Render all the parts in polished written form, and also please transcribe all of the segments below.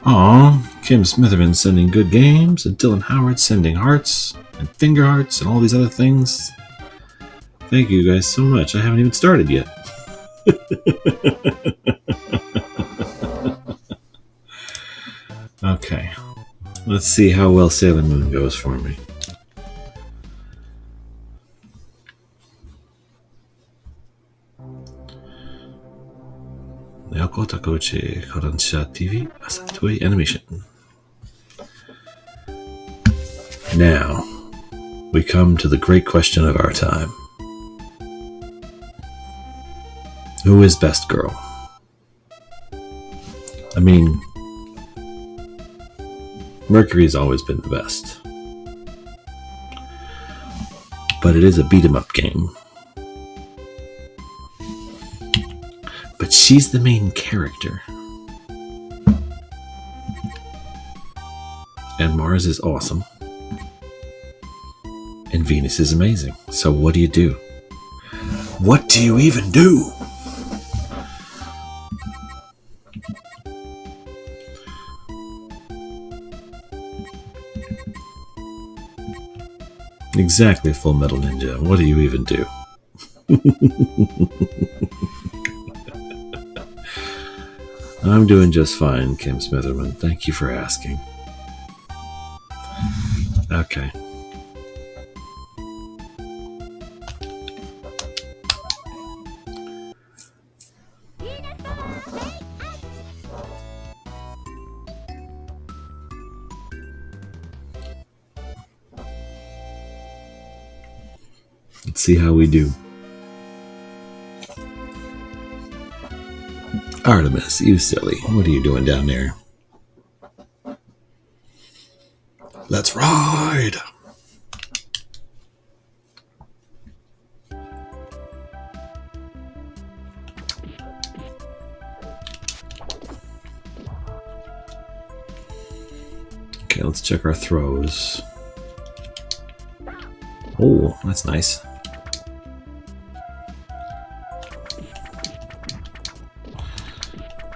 Aw, Kim Smitherman sending good games, and Dylan Howard sending hearts, and finger hearts, and all these other things. Thank you guys so much. I haven't even started yet. Okay, let's see how well Sailor Moon goes for me. TV Animation. Now, we come to the great question of our time. Who is best girl? I mean, Mercury's always been the best. But it is a beat-em-up game. But she's the main character. And Mars is awesome. And Venus is amazing. So what do you do? What do you even do? Exactly, Full Metal Ninja. What do you even do? I'm doing just fine, Kim Smitherman. Thank you for asking. Okay. Let's see how we do. Artemis, you silly. What are you doing down there? Let's ride! Okay, let's check our throws. Oh, that's nice.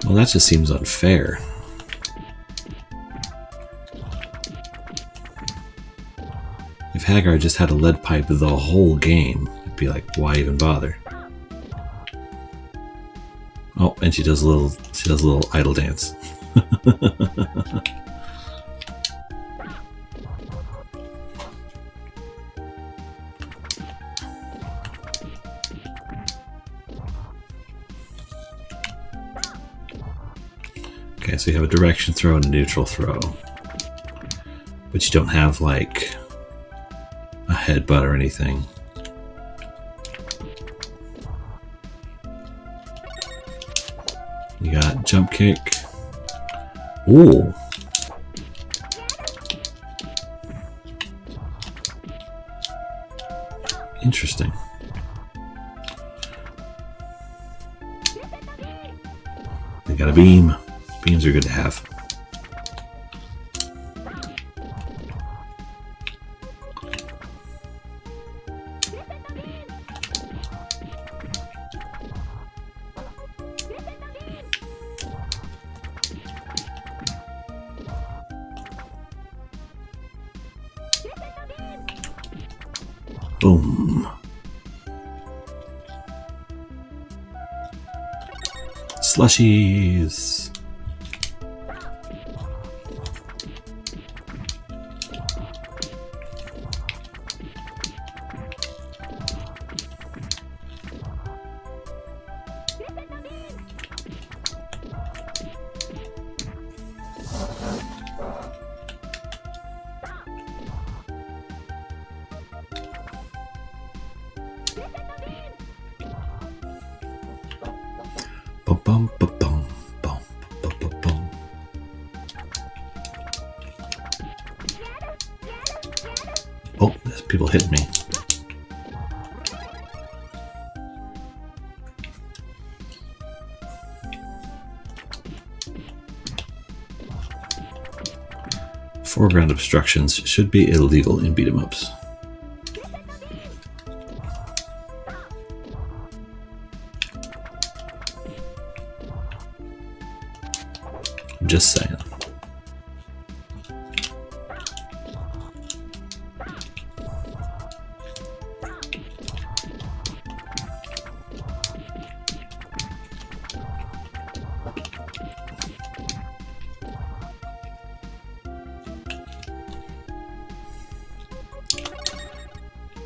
Well, that just seems unfair. If Hagar just had a lead pipe the whole game, it'd be like, why even bother? Oh, and she does a little idle dance. Okay, so you have a direction throw and a neutral throw. But you don't have, like, a headbutt or anything. You got jump kick. Ooh. Interesting. They got a beam. Beams are good to have. Boom. Slushies. Bum, bum, bum, bum, bum, bum, bum. people hit me. Foreground obstructions should be illegal in beat-em-ups. I'm just saying.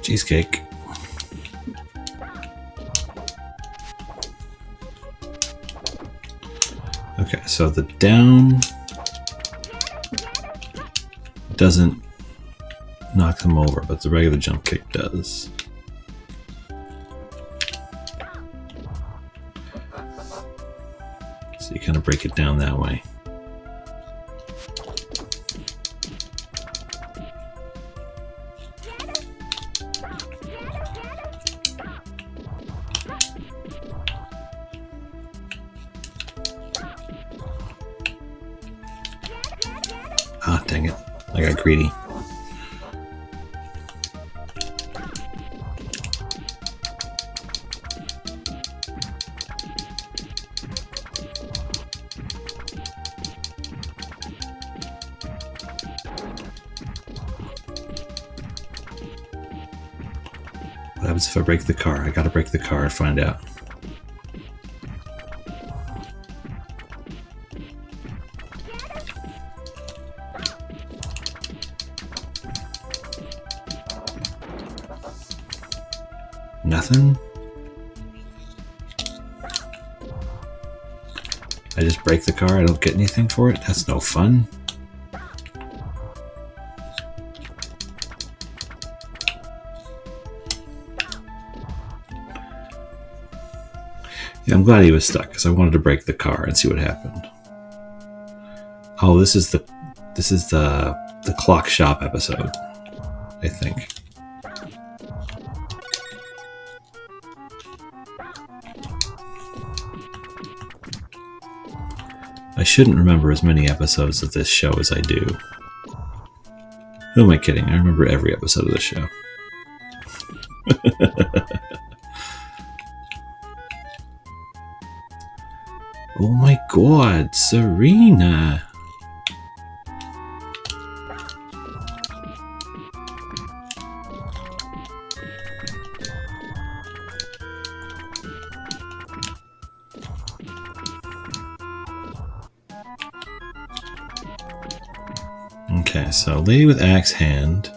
Cheesecake. Okay, so the down doesn't knock them over, but the regular jump kick does. So you kind of break it down that way. Ah, dang it. I got greedy. What happens if I break the car? I gotta break the car and find out. Nothing? I just break the car, I don't get anything for it? That's no fun. Yeah, I'm glad he was stuck because I wanted to break the car and see what happened. Oh, this is the clock shop episode, I think. I shouldn't remember as many episodes of this show as I do. Who am I kidding? I remember every episode of this show. Oh my god, Serena! Okay, so lady with axe hand.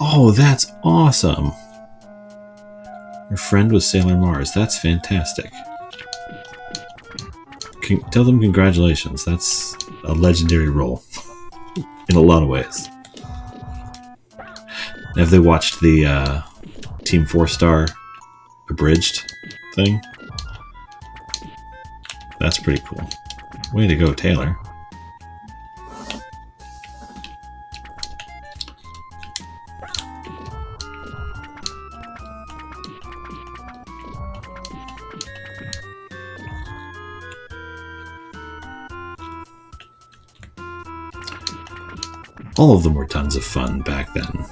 Oh, that's awesome! Her friend was Sailor Mars. That's fantastic. Tell them congratulations. That's a legendary role in a lot of ways. Have they watched the Team 4-Star abridged thing? That's pretty cool. Way to go, Taylor. All of them were tons of fun back then.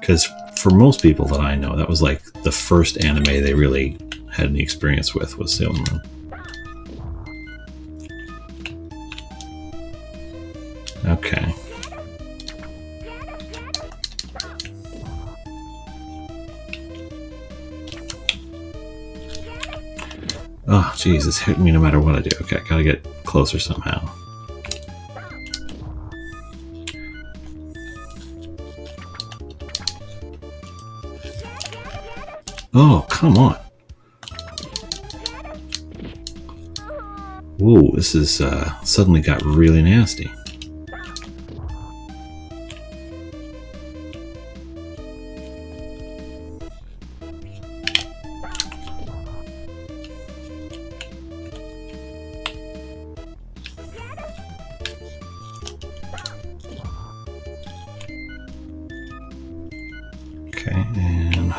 Because for most people that I know, that was like the first anime they really had any experience with was Sailor Moon. Okay. Oh, jeez, it's hitting me no matter what I do. Okay, gotta get closer somehow. Oh, come on. Whoa, this is suddenly got really nasty.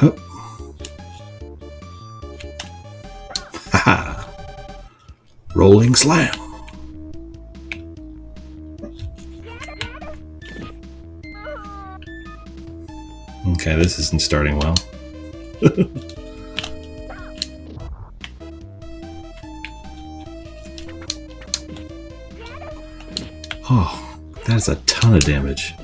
Hup. Haha. Rolling slam. Okay, this isn't starting well. Oh, that's a ton of damage.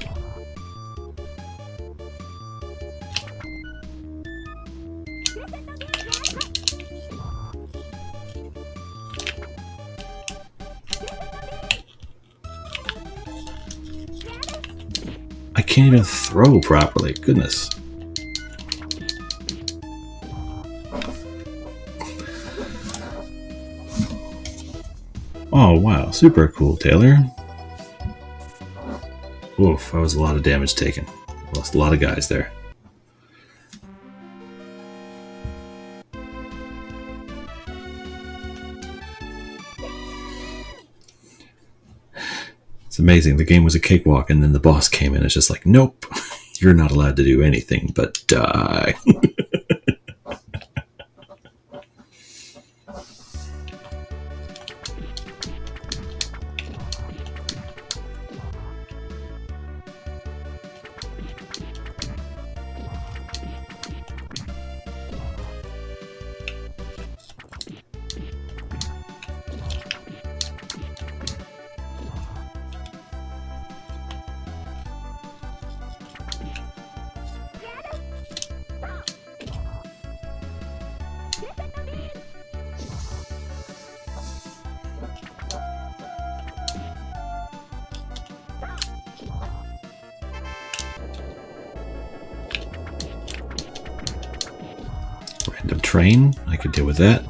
I can't even throw properly. Goodness. Oh, wow. Super cool, Taylor. Oof, that was a lot of damage taken. Lost a lot of guys there. It's amazing. The game was a cakewalk, and then the boss came in. It's just like, nope, you're not allowed to do anything but die. Random train, I could deal with that.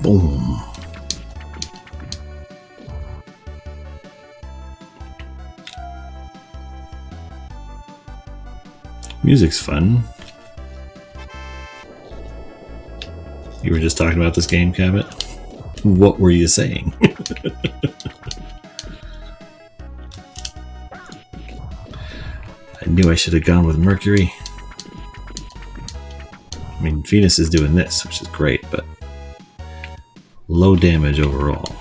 Boom. Music's fun. You were just talking about this game, Cabot? What were you saying? I knew I should have gone with Mercury. I mean, Venus is doing this, which is great, but low damage overall.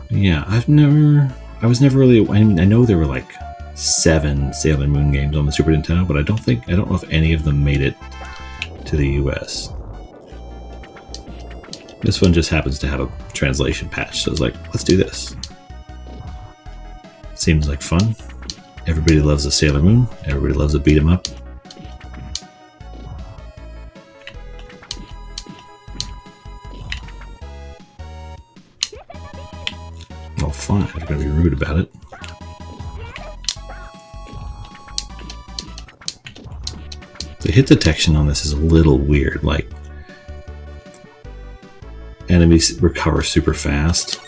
Yeah, I was never really, I mean, I know there were like 7 Sailor Moon games on the Super Nintendo, but I don't know if any of them made it to the US. This one just happens to have a translation patch, so I was like, let's do this. Seems like fun. Everybody loves a Sailor Moon. Everybody loves a beat 'em up. Oh, fine. I'm gonna be rude about it. The hit detection on this is a little weird. Like, enemies recover super fast.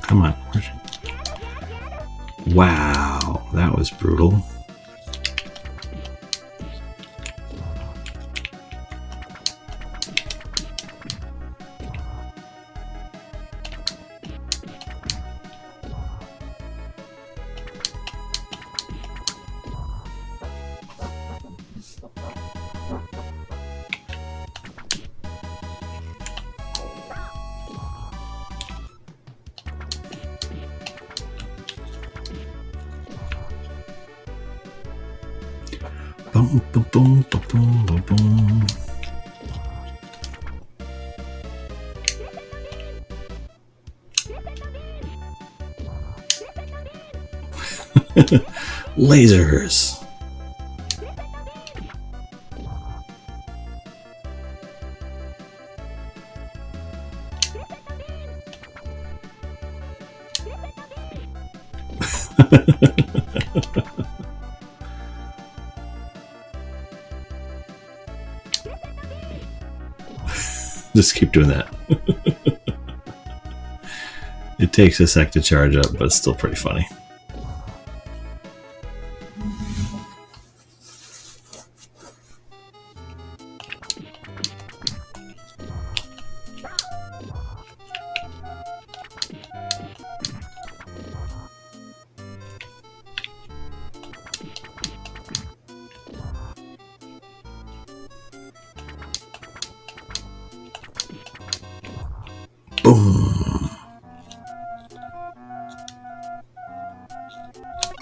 Come on. Wow, that was brutal. Boom, boom, boom, boom, boom, boom, boom. Lasers. Just keep doing that. It takes a sec to charge up, but it's still pretty funny. Boom.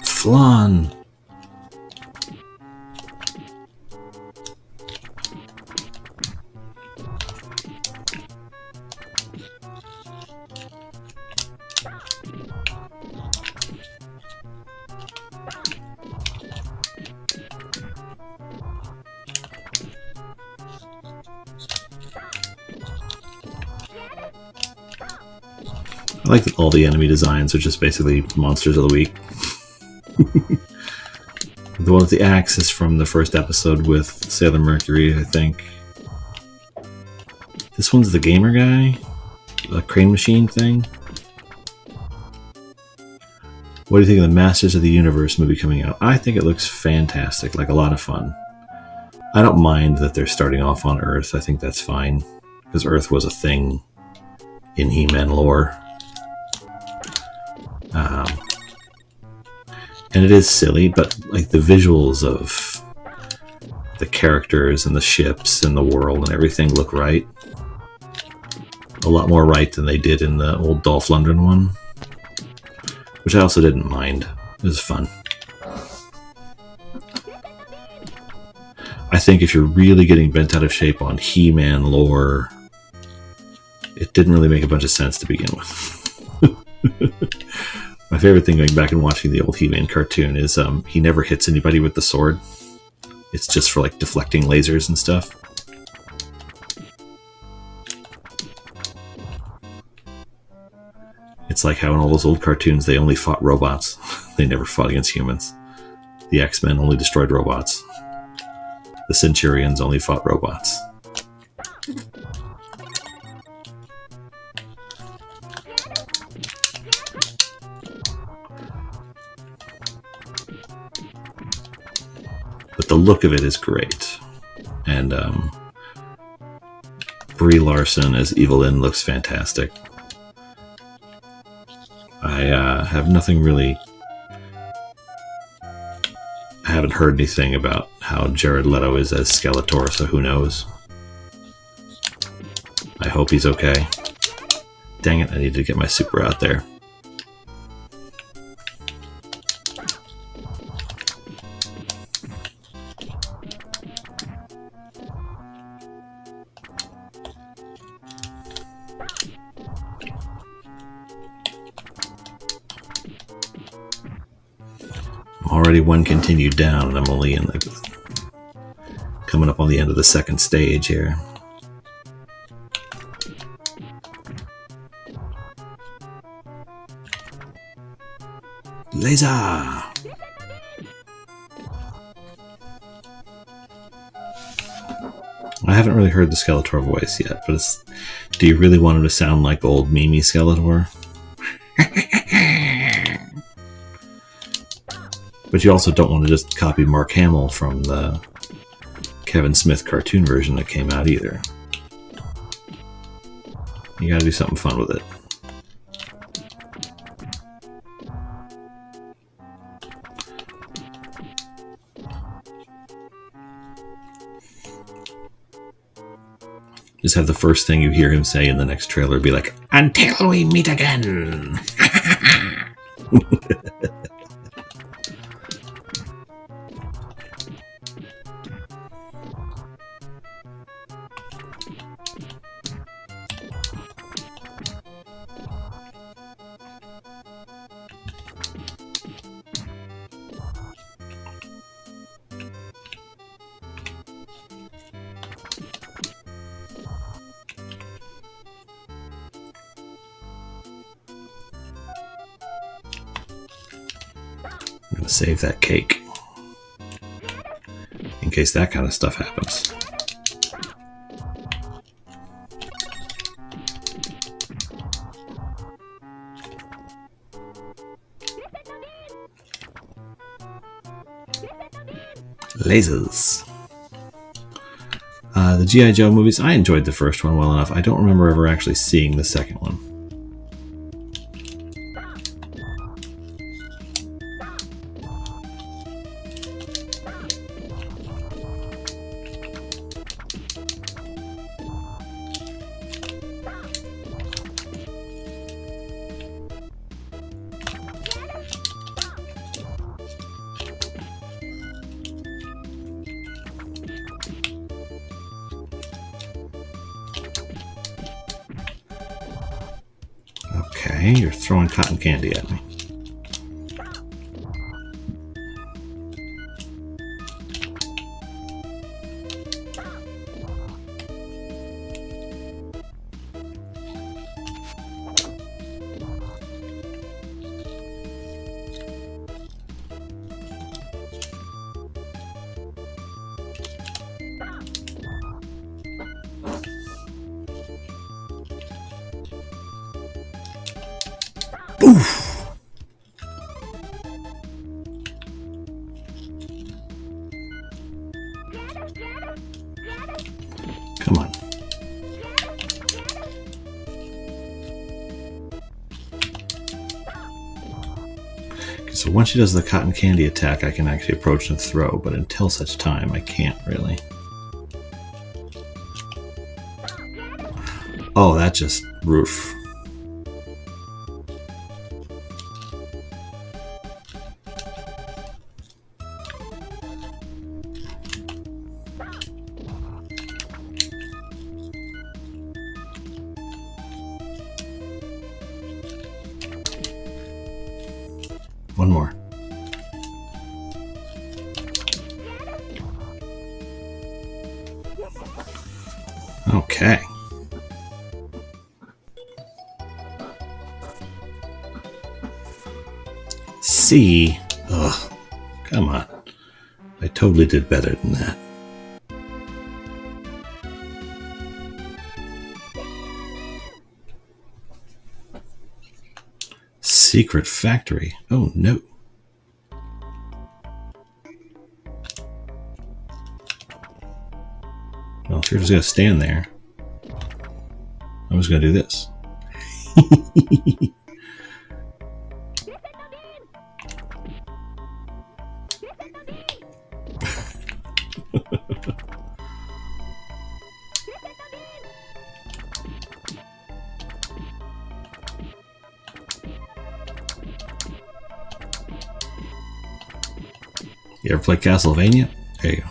Flan. I like that all the enemy designs are just basically monsters of the week. The one with the axe is from the first episode with Sailor Mercury, I think. This one's the gamer guy, the crane machine thing. What do you think of the Masters of the Universe movie coming out? I think it looks fantastic, like a lot of fun. I don't mind that they're starting off on Earth. I think that's fine, because Earth was a thing in He-Man lore. And it is silly, but like the visuals of the characters and the ships and the world and everything look right. A lot more right than they did in the old Dolph Lundgren one, which I also didn't mind. It was fun. I think if you're really getting bent out of shape on He-Man lore, it didn't really make a bunch of sense to begin with. My favorite thing going back and watching the old He-Man cartoon is he never hits anybody with the sword. It's just for like deflecting lasers and stuff. It's like how in all those old cartoons they only fought robots. They never fought against humans. The X-Men only destroyed robots. The Centurions only fought robots. But the look of it is great. And Brie Larson as Evelyn looks fantastic. I have nothing really... I haven't heard anything about how Jared Leto is as Skeletor, so who knows? I hope he's okay. Dang it, I need to get my super out there. Already one continued down, and I'm only in the coming up on the end of the second stage here. Laser! I haven't really heard the Skeletor voice yet, but do you really want him to sound like old Mimi Skeletor? But you also don't want to just copy Mark Hamill from the Kevin Smith cartoon version that came out either. You gotta do something fun with it. Just have the first thing you hear him say in the next trailer be like, "Until we meet again!" save that cake in case that kind of stuff happens. Lasers. The G.I. Joe movies, I enjoyed the first one well enough. I don't remember ever actually seeing the second one. Okay, you're throwing cotton candy at me. Oof! Come on. Okay, so once she does the cotton candy attack, I can actually approach and throw, but until such time, I can't really. Oh, that just roof. One more. Okay. C. Ugh. Come on. I totally did better than that. Secret factory. Oh no. Well, if you're just going to stand there, I'm just going to do this. You ever play Castlevania? There you go.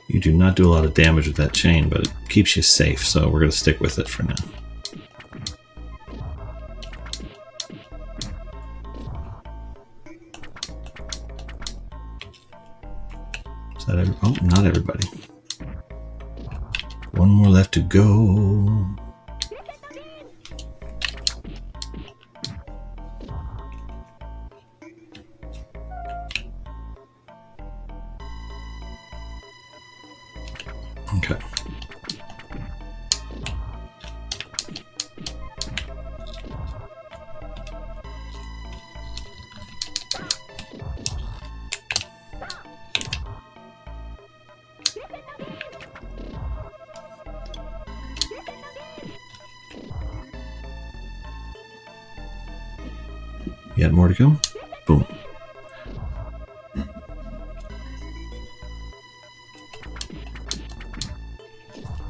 You do not do a lot of damage with that chain, but it keeps you safe, so we're going to stick with it for now. Is that every— oh, not everybody. One more left to go. Okay. You got more to go? Boom.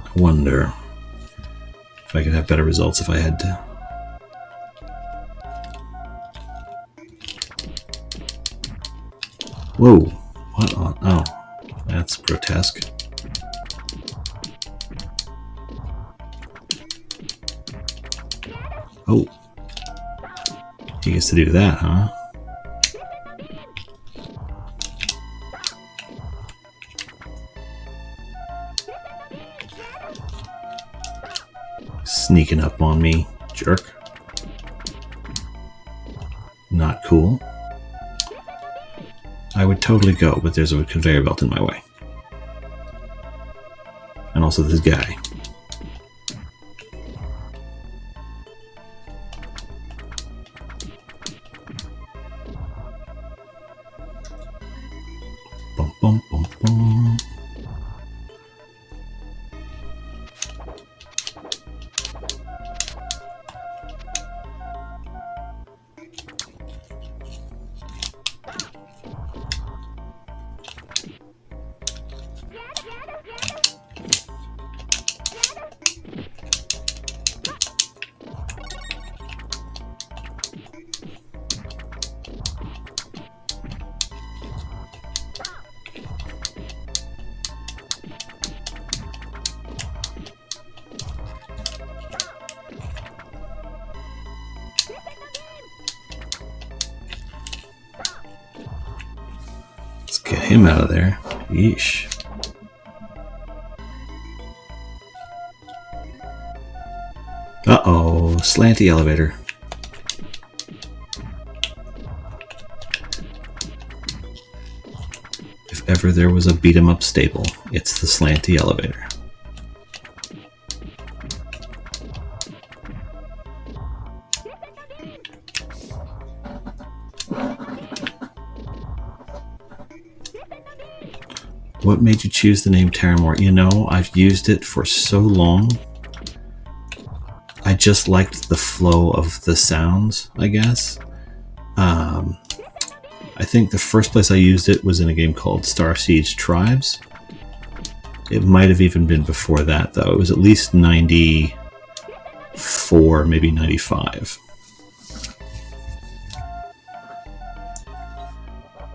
I wonder if I could have better results if I had to. Whoa. What on? Oh, that's grotesque. Oh. He gets to do that, huh? Sneaking up on me, jerk. Not cool. I would totally go, but there's a conveyor belt in my way. And also this guy. Bum, bum, bum, bum. Get him out of there. Yeesh. Uh-oh, slanty elevator. If ever there was a beat-em-up staple, it's the slanty elevator. What made you choose the name Taramoor? You know, I've used it for so long. I just liked the flow of the sounds, I guess. I think the first place I used it was in a game called Star Siege Tribes. It might have even been before that, though. It was at least 94, maybe 95.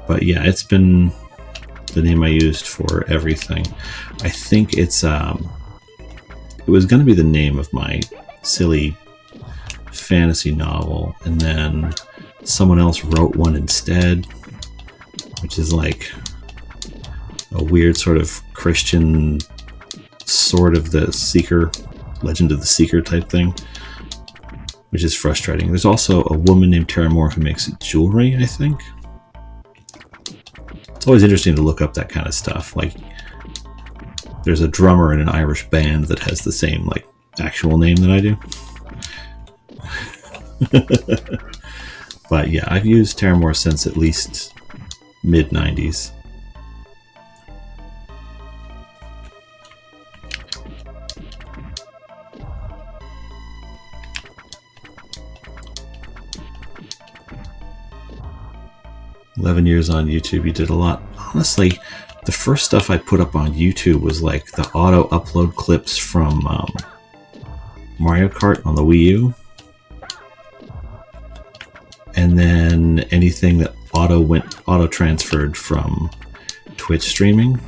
But yeah, it's been the name I used for everything. I think it's it was going to be the name of my silly fantasy novel, and then someone else wrote one instead, which is like a weird sort of Christian, sort of the Seeker, Legend of the Seeker type thing, which is frustrating. There's also a woman named Taramoor who makes jewelry, I think. It's always interesting to look up that kind of stuff. Like, there's a drummer in an Irish band that has the same, like, actual name that I do. But yeah, I've used Taramoor since at least mid-90s. $11 on YouTube. You did a lot. Honestly, the first stuff I put up on YouTube was like the auto upload clips from Mario Kart on the Wii U, and then anything that auto transferred from Twitch streaming.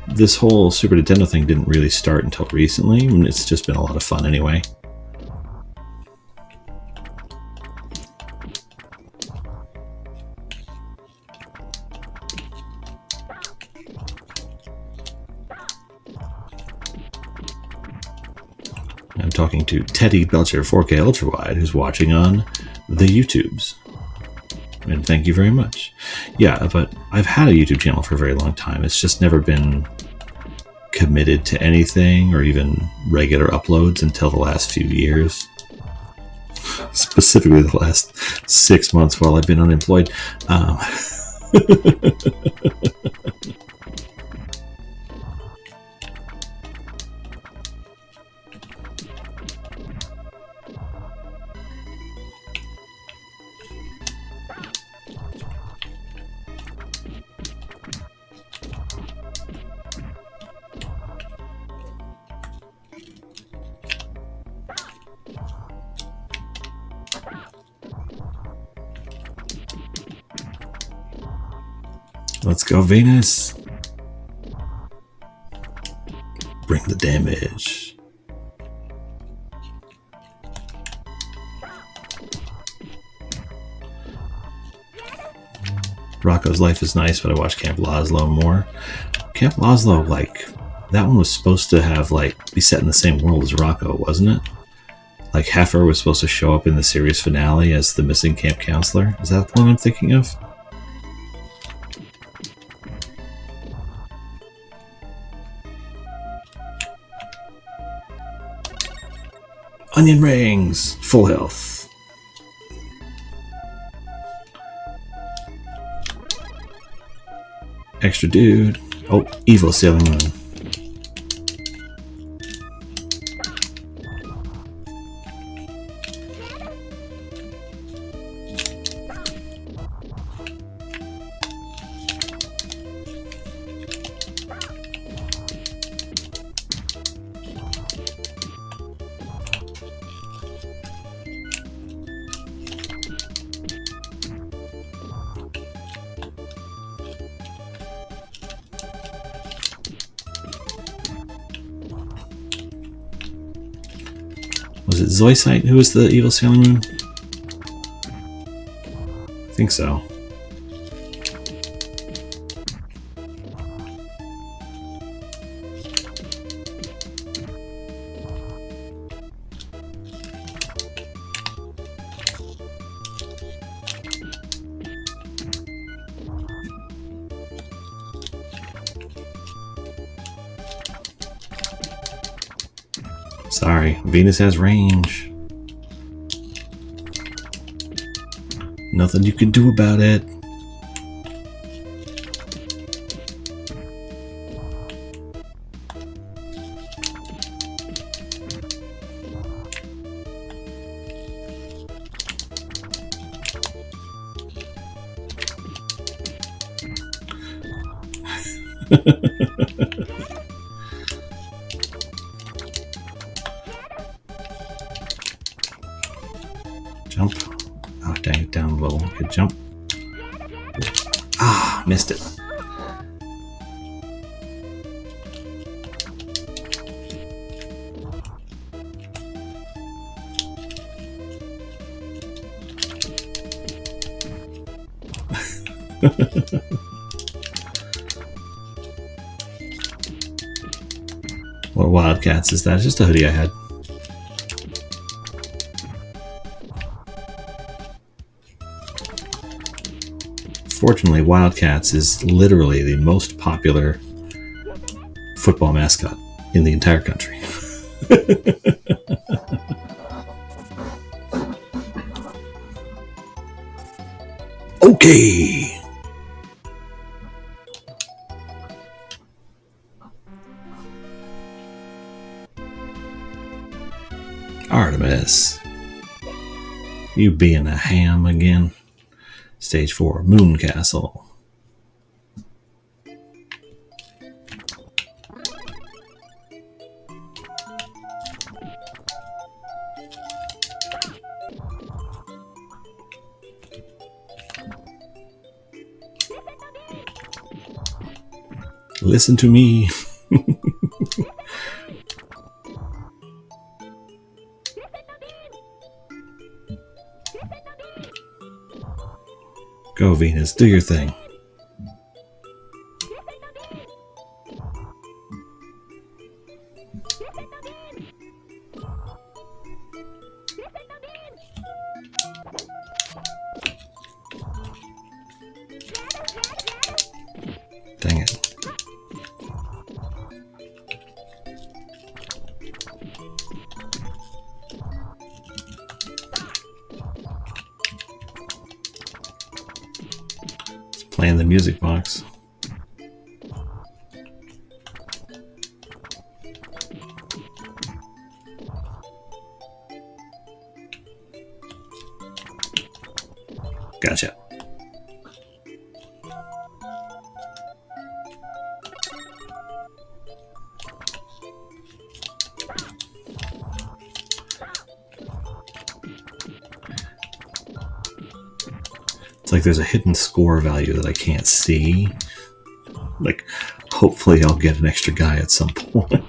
This whole Super Nintendo thing didn't really start until recently, and it's just been a lot of fun anyway. I'm talking to Teddy Belcher 4K Ultra Wide, who's watching on the YouTubes. And thank you very much. Yeah, but I've had a YouTube channel for a very long time. It's just never been committed to anything or even regular uploads until the last few years. Specifically the last 6 months while I've been unemployed. Let's go, Venus. Bring the damage. Rocco's Life is nice, but I watch Camp Lazlo more. Camp Lazlo, like, that one was supposed to have, like, be set in the same world as Rocco, wasn't it? Like, Heifer was supposed to show up in the series finale as the missing camp counselor. Is that the one I'm thinking of? Onion rings! Full health. Extra dude. Oh, evil Sailor Moon. Was it Zoisite who was the evil Sailor Moon? I think so. Sorry, Venus has range. Nothing you can do about it. Jump. Oh, dang it, down low. Good jump. Ah, missed it. What Wildcats is that? It's just a hoodie I had. Fortunately, Wildcats is literally the most popular football mascot in the entire country. Okay. Artemis. You being a ham again? Stage 4, Moon Castle. Listen to me. Go, Venus, do your thing. Dang it. Playing the music box. Gotcha. It's like there's a hidden score value that I can't see. Like, hopefully I'll get an extra guy at some point.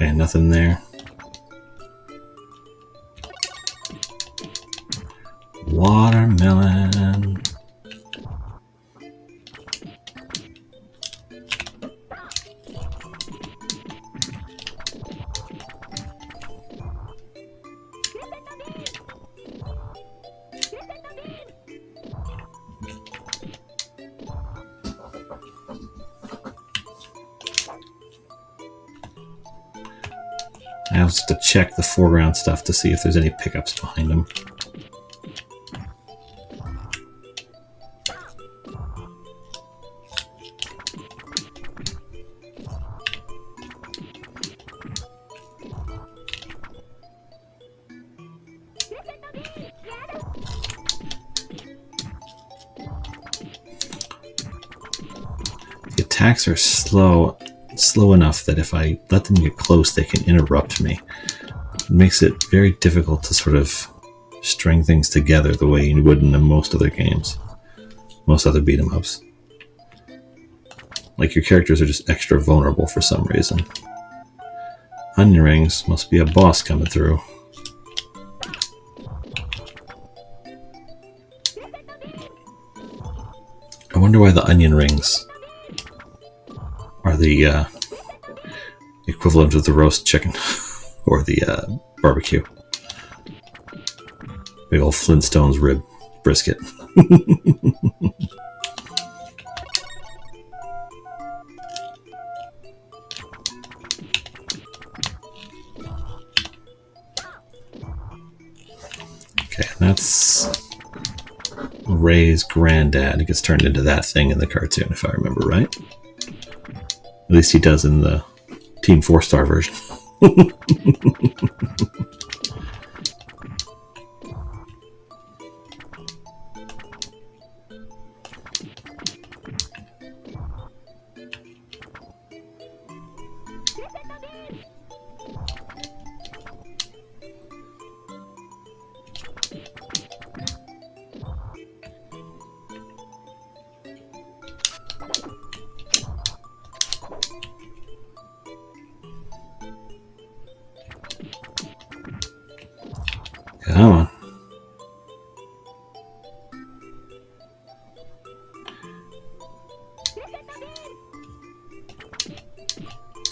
Okay, nothing there. Watermelon. I have to check the foreground stuff to see if there's any pickups behind them. The attacks are slow enough that if I let them get close, they can interrupt me. It makes it very difficult to sort of string things together the way you would in most other games, most other beat 'em ups. Like your characters are just extra vulnerable for some reason. Onion rings, must be a boss coming through. I wonder why the onion rings are the equivalent of the roast chicken or the barbecue. Big old Flintstones rib brisket. Okay, that's Ray's granddad. He gets turned into that thing in the cartoon, if I remember right. At least he does in the Team 4-star version. Come on.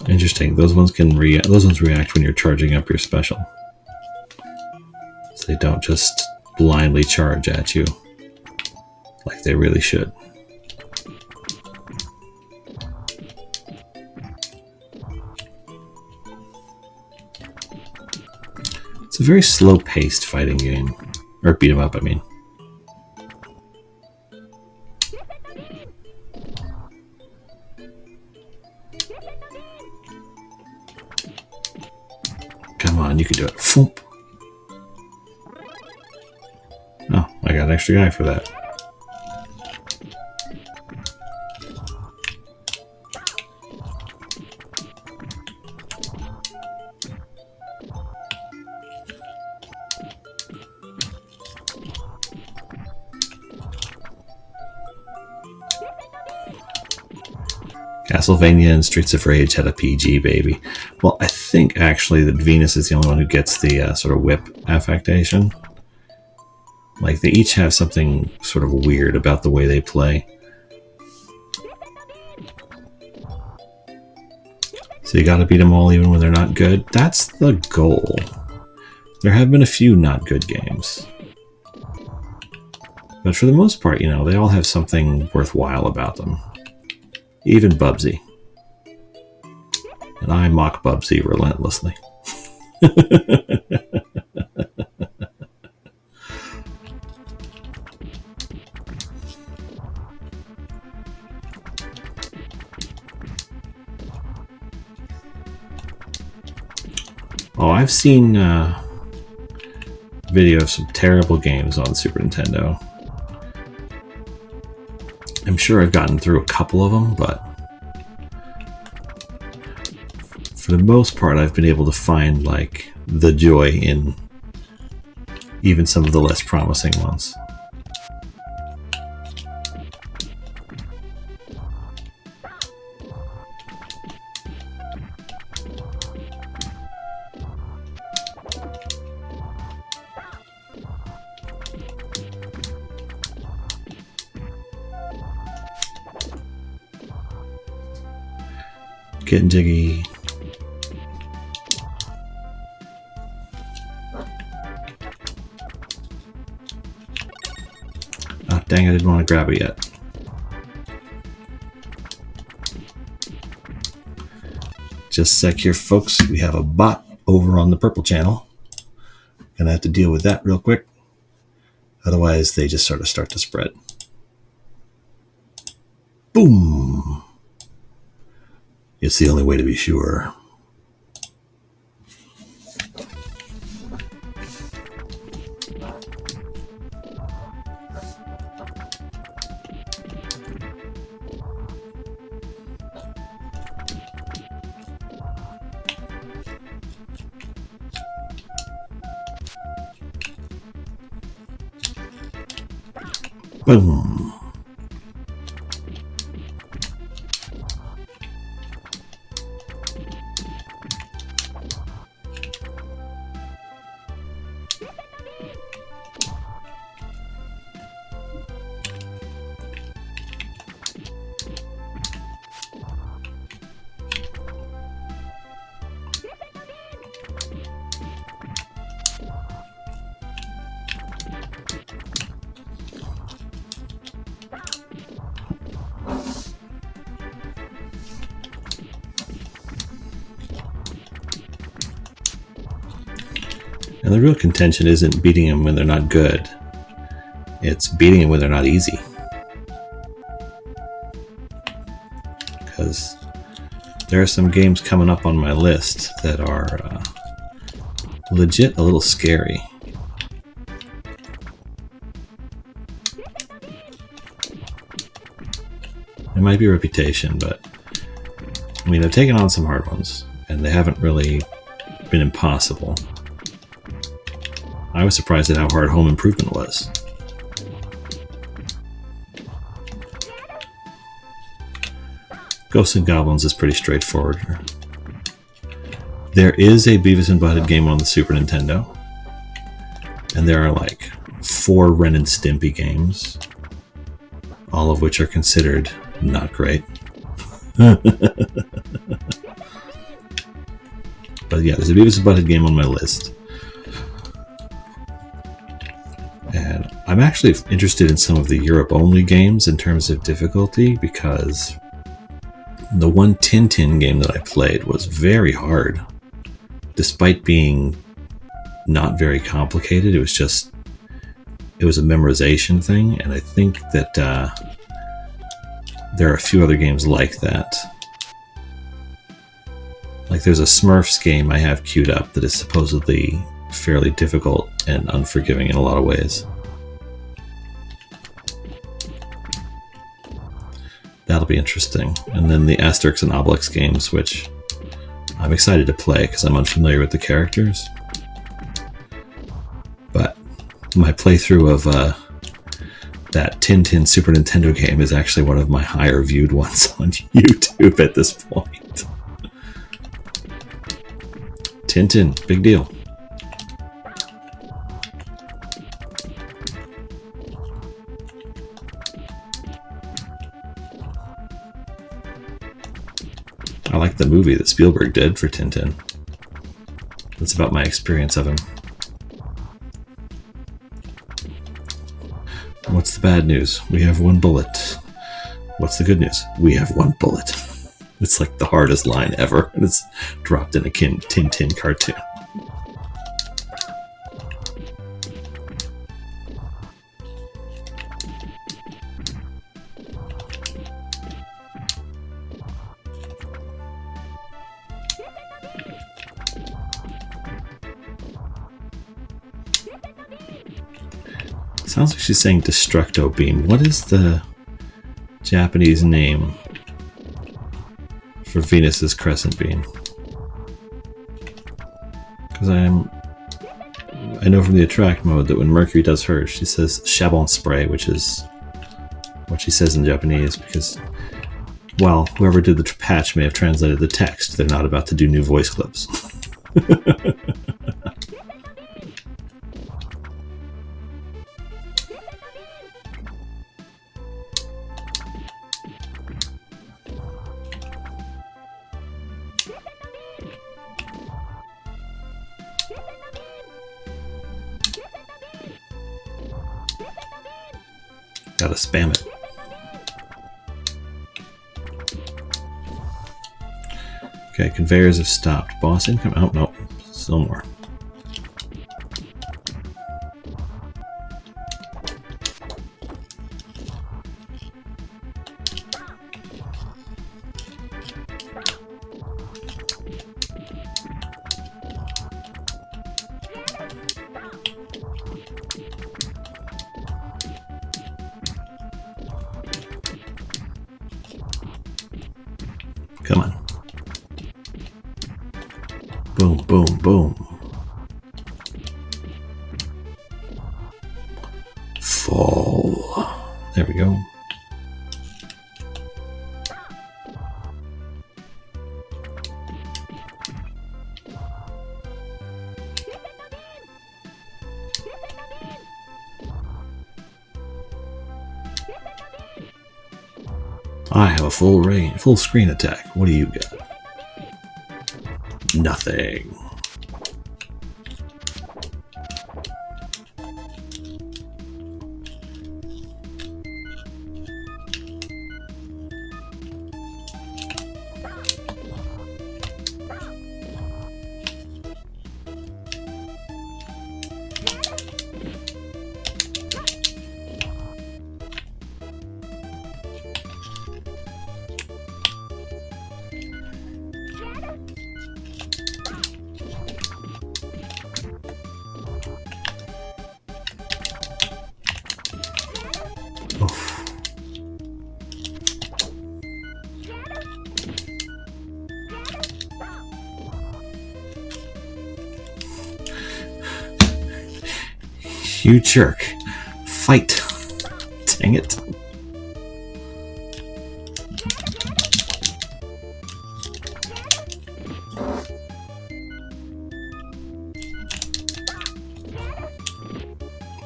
Interesting. Those ones can react when you're charging up your special. So they don't just blindly charge at you like they really should. It's a very slow-paced fighting game. Or beat 'em up, I mean. Come on, you can do it. Foop. Oh, I got an extra guy for that. Castlevania and Streets of Rage had a PG baby. Well, I think actually that Venus is the only one who gets the sort of whip affectation. Like they each have something sort of weird about the way they play. So you gotta beat them all even when they're not good. That's the goal. There have been a few not good games. But for the most part, you know, they all have something worthwhile about them. Even Bubsy. And I mock Bubsy relentlessly. Oh, I've seen video of some terrible games on Super Nintendo. I'm sure I've gotten through a couple of them, but for the most part, I've been able to find like the joy in even some of the less promising ones. Getting jiggy. Oh, dang, I didn't want to grab it yet. Just a sec here, folks. We have a bot over on the purple channel. Gonna have to deal with that real quick. Otherwise, they just sort of start to spread. Boom! It's the only way to be sure. Boom. And the real contention isn't beating them when they're not good. It's beating them when they're not easy. Because there are some games coming up on my list that are legit a little scary. It might be reputation, but I mean, I've taken on some hard ones, and they haven't really been impossible. I was surprised at how hard Home Improvement was. Ghosts and Goblins is pretty straightforward. There is a Beavis and Butthead game on the Super Nintendo, and there are like 4 Ren and Stimpy games, all of which are considered not great. But yeah, there's a Beavis and Butthead game on my list. And I'm actually interested in some of the Europe-only games in terms of difficulty, because the one Tintin game that I played was very hard. Despite being not very complicated, it was a memorization thing, and I think that there are a few other games like that. Like there's a Smurfs game I have queued up that is supposedly fairly difficult and unforgiving in a lot of ways. That'll be interesting. And then the Asterix and Obelix games, which I'm excited to play because I'm unfamiliar with the characters. But my playthrough of that Tintin Super Nintendo game is actually one of my higher viewed ones on YouTube at this point. Tintin, big deal. I like the movie that Spielberg did for Tintin. That's about my experience of him. What's the bad news? We have 1 bullet. What's the good news? We have 1 bullet. It's like the hardest line ever, and it's dropped in a Tintin cartoon. Sounds like she's saying Destructo Beam. What is the Japanese name for Venus's crescent beam? Because I know from the attract mode that when Mercury does hers, she says Chabon Spray, which is what she says in Japanese, because, well, whoever did the patch may have translated the text. They're not about to do new voice clips. Gotta spam it. Okay, conveyors have stopped. Boss income. Oh, no. Still more. Come on. Boom, boom, boom. Fall. There we go. I have a full screen attack. What do you got? Nothing. You jerk. Fight. Dang it.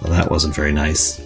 Well, that wasn't very nice.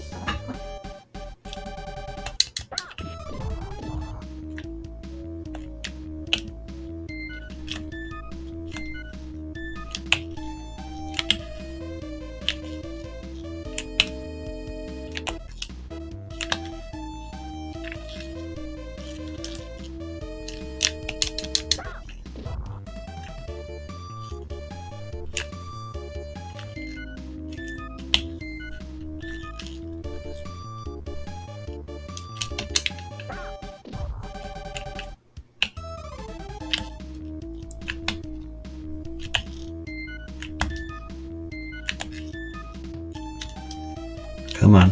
Come on.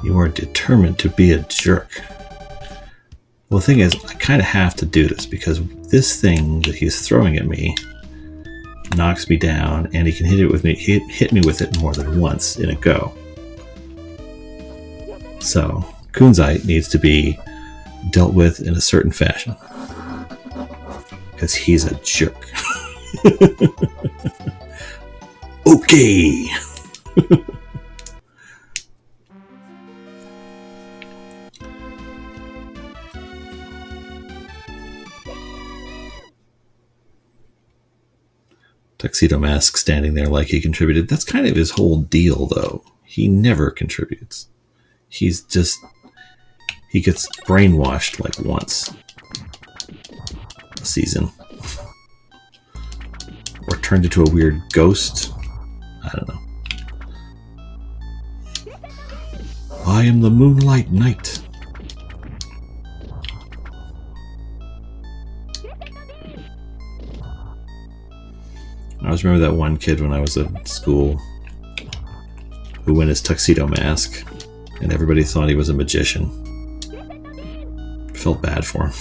You are determined to be a jerk. Well, the thing is, I kind of have to do this because this thing that he's throwing at me knocks me down, and he can hit me with it more than once in a go. So Kunzite needs to be dealt with in a certain fashion because he's a jerk. Okay. Tuxedo Mask standing there like he contributed. That's kind of his whole deal, though. He never contributes. He gets brainwashed like once a season. Or turned into a weird ghost. I don't know. I am the Moonlight Knight. I always remember that one kid when I was at school who went as Tuxedo Mask, and everybody thought he was a magician. Felt bad for him.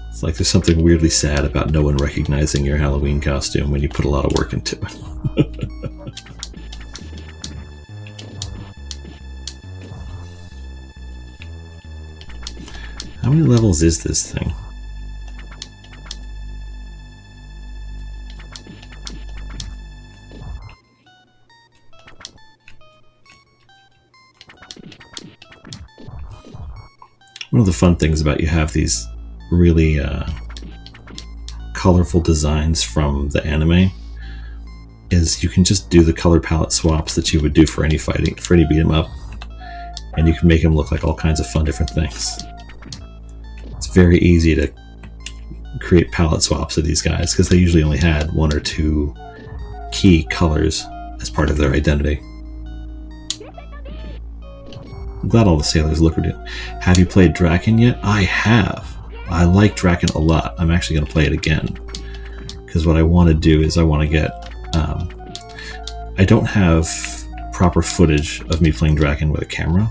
It's like there's something weirdly sad about no one recognizing your Halloween costume when you put a lot of work into it. many levels is this thing? One of the fun things about you have these really colorful designs from the anime is you can just do the color palette swaps that you would do for any fighting, for any beat 'em up, and you can make them look like all kinds of fun different things. It's very easy to create palette swaps of these guys because they usually only had one or two key colors as part of their identity. I'm glad all the sailors look real. Have you played Draken yet? I have. I like Draken a lot. I'm actually going to play it again because what I want to do is I want to get I don't have proper footage of me playing Draken with a camera.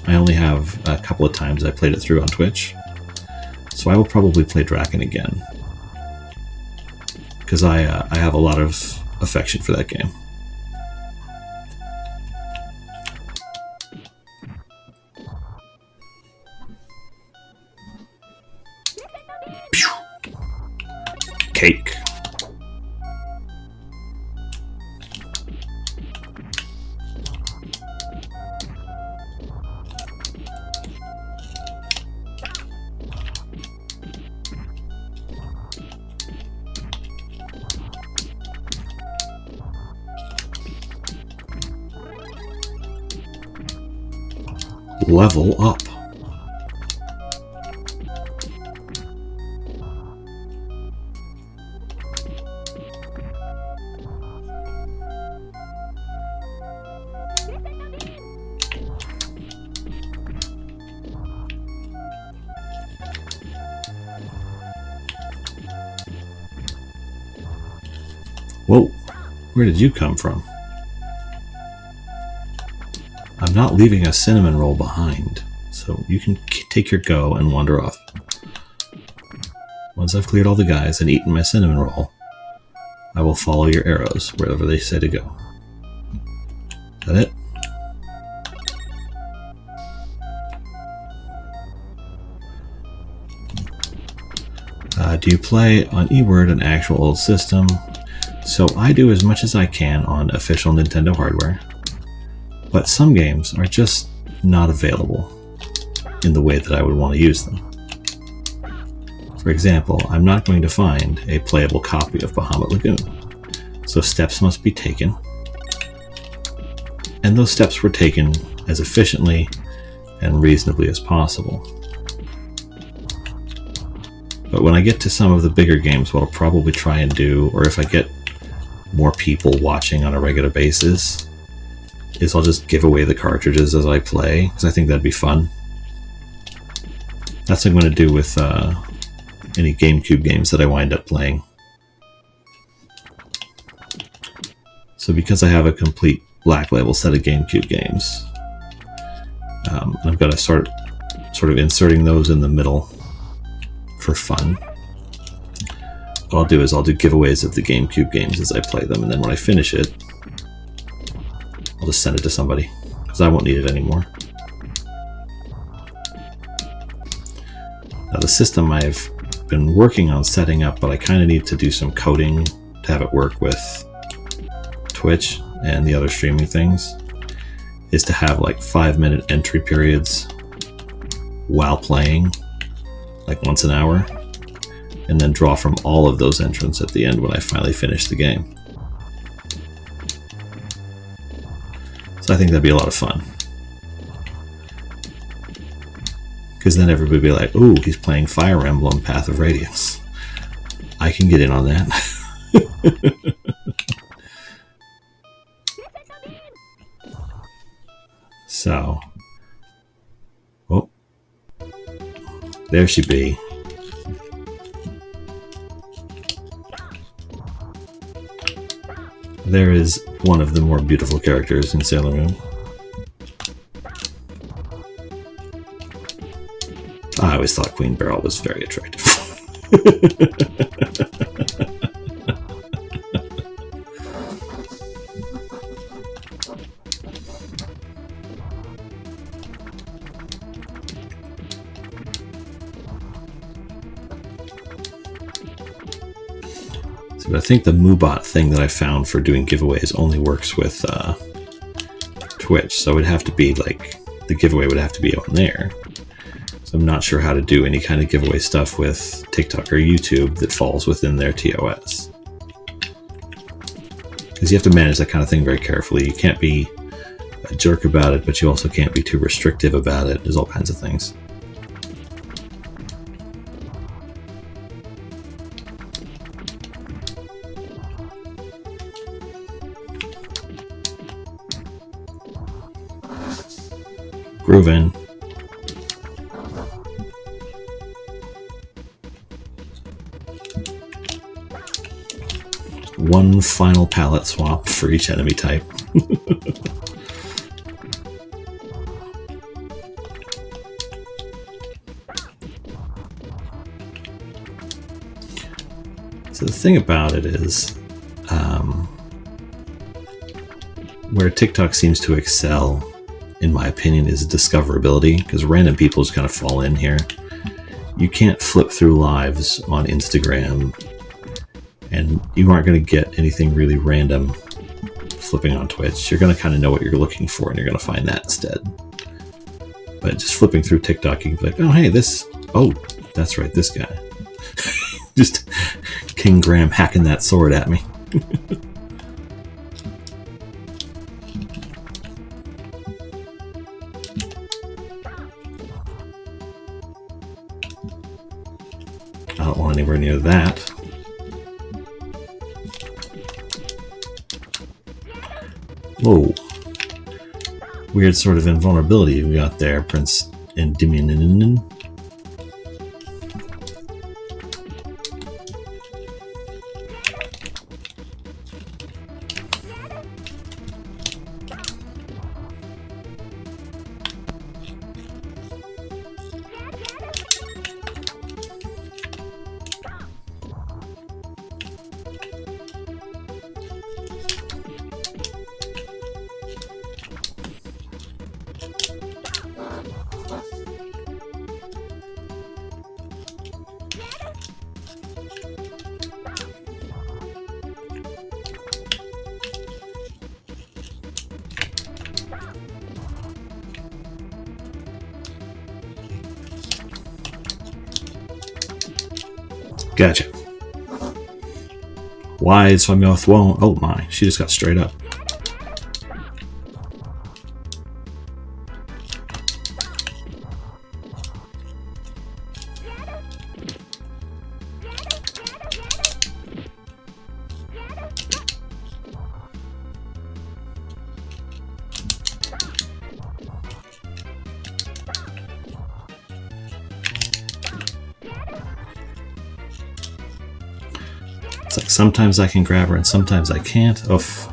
I only have a couple of times I played it through on Twitch. So I will probably play Draken again. Because I have a lot of affection for that game. Cake. Level up. Whoa, where did you come from? I'm not leaving a cinnamon roll behind, so you can take your go and wander off. Once I've cleared all the guys and eaten my cinnamon roll, I will follow your arrows wherever they say to go. Is that it? Do you play on eWord, an actual old system? So I do as much as I can on official Nintendo hardware. But some games are just not available in the way that I would want to use them. For example, I'm not going to find a playable copy of Bahamut Lagoon, so steps must be taken. And those steps were taken as efficiently and reasonably as possible. But when I get to some of the bigger games, what I'll probably try and do, or if I get more people watching on a regular basis, is I'll just give away the cartridges as I play, because I think that'd be fun. That's what I'm going to do with any GameCube games that I wind up playing. So because I have a complete Black Label set of GameCube games, I've got to start sort of inserting those in the middle for fun. What I'll do is I'll do giveaways of the GameCube games as I play them, and then when I finish it, I'll just send it to somebody, because I won't need it anymore. Now the system I've been working on setting up, but I kind of need to do some coding to have it work with Twitch and the other streaming things, is to have like 5-minute entry periods while playing, like once an hour, and then draw from all of those entrants at the end when I finally finish the game. So I think that'd be a lot of fun. Because then everybody would be like, ooh, he's playing Fire Emblem Path of Radiance. I can get in on that. So. Oh. There she be. There is one of the more beautiful characters in Sailor Moon. I always thought Queen Beryl was very attractive. But I think the MooBot thing that I found for doing giveaways only works with Twitch, so it would have to be like the giveaway would have to be on there. So I'm not sure how to do any kind of giveaway stuff with TikTok or YouTube that falls within their TOS. Because you have to manage that kind of thing very carefully. You can't be a jerk about it, but you also can't be too restrictive about it. There's all kinds of things. Groovin'. One final palette swap for each enemy type. So the thing about it is, where TikTok seems to excel, in my opinion, is discoverability, because random people just kind of fall in here. You can't flip through lives on Instagram, and you aren't going to get anything really random flipping on Twitch. You're going to kind of know what you're looking for, and you're going to find that instead. But just flipping through TikTok, you can be like, oh, hey, oh, that's right, this guy. Just King Graham hacking that sword at me. I don't want anywhere near that. Whoa. Weird sort of invulnerability we got there, Prince Endymion. Gotcha. Wide Swamyoth won't. Oh my, she just got straight up. It's like sometimes I can grab her and sometimes I can't. Oof.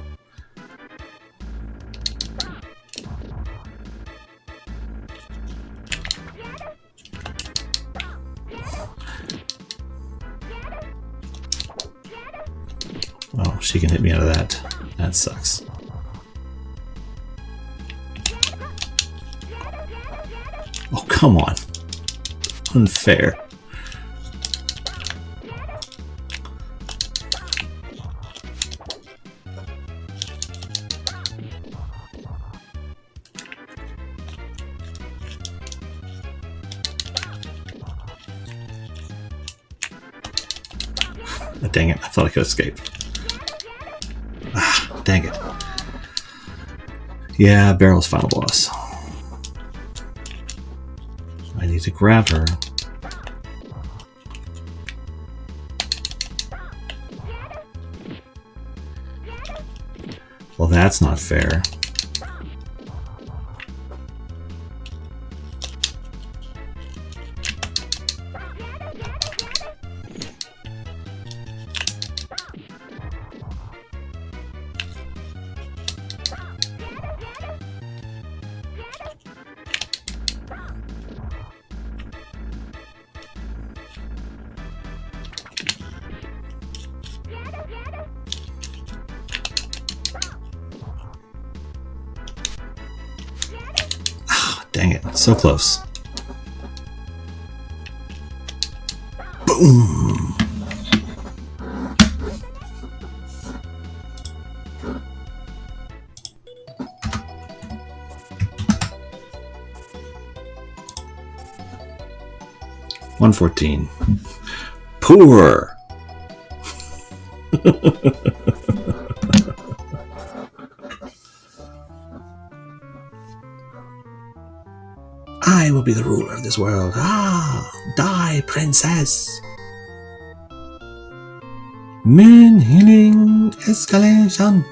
Oh, she can hit me out of that. That sucks. Oh, come on. Unfair. Dang it, I thought I could escape. Ah, dang it. Yeah, Beryl's final boss. I need to grab her. Well, that's not fair. Dang it, so close. Boom! 114. Poor. I will be the ruler of this world. Ah, die, princess. Moon healing escalation.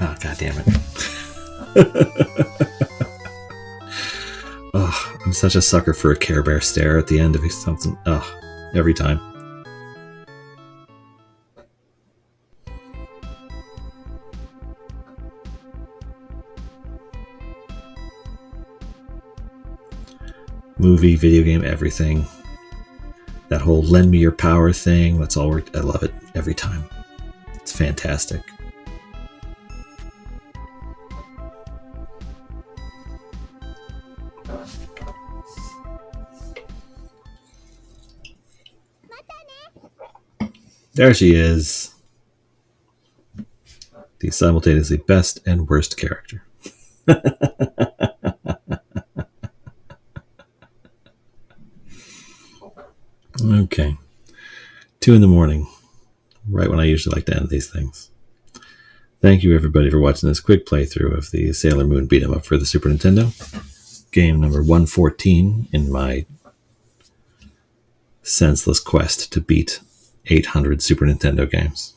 Oh, God damn it. Oh, I'm such a sucker for a Care Bear stare at the end of something. Oh, every time. Movie, video game, everything. That whole lend me your power thing, that's all I love it every time. It's fantastic. There she is. The simultaneously best and worst character. Okay. 2 a.m, right when I usually like to end these things. Thank you, everybody, for watching this quick playthrough of the Sailor Moon beat 'em up for the Super Nintendo. Game number 114 in my senseless quest to beat 800 Super Nintendo games.